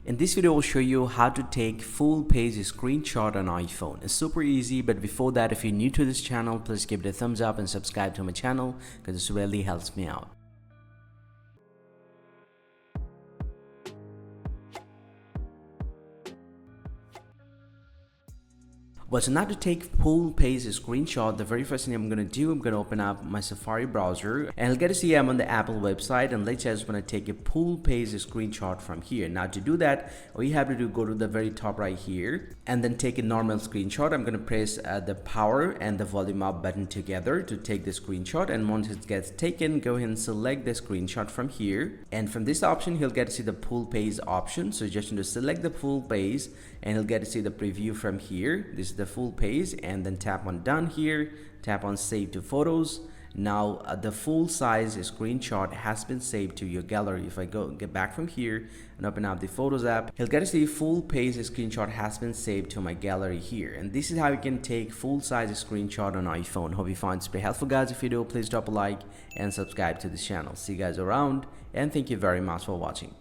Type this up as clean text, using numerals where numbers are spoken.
In this video, I'll show you how to take full page screenshot on iPhone. It's super easy, but before that, if you're new to this channel, please give it a thumbs up and subscribe to my channel because this really helps me out. Well, so now to take full page screenshot, the very first thing I'm going to do, I'm going to open up my Safari browser and I'll get to see I'm on the Apple website, and let's say I just want to take a full page screenshot from here. Now to do that, all you have to do, go to the very top right here and then take a normal screenshot. I'm going to press the power and the volume up button together to take the screenshot, and once it gets taken, go ahead and select the screenshot from here, and from this option he'll get to see the full page option. So just need to select the full page and he'll get to see the preview from here. This is the full page, and then tap on done here, tap on save to photos. Now the full size screenshot has been saved to your gallery. If I get back from here and open up the Photos app, he'll get to see full page screenshot has been saved to my gallery here. And this is how you can take full size screenshot on iPhone. Hope you find this very helpful, guys. If you do, please drop a like and subscribe to this channel. See you guys around, and thank you very much for watching.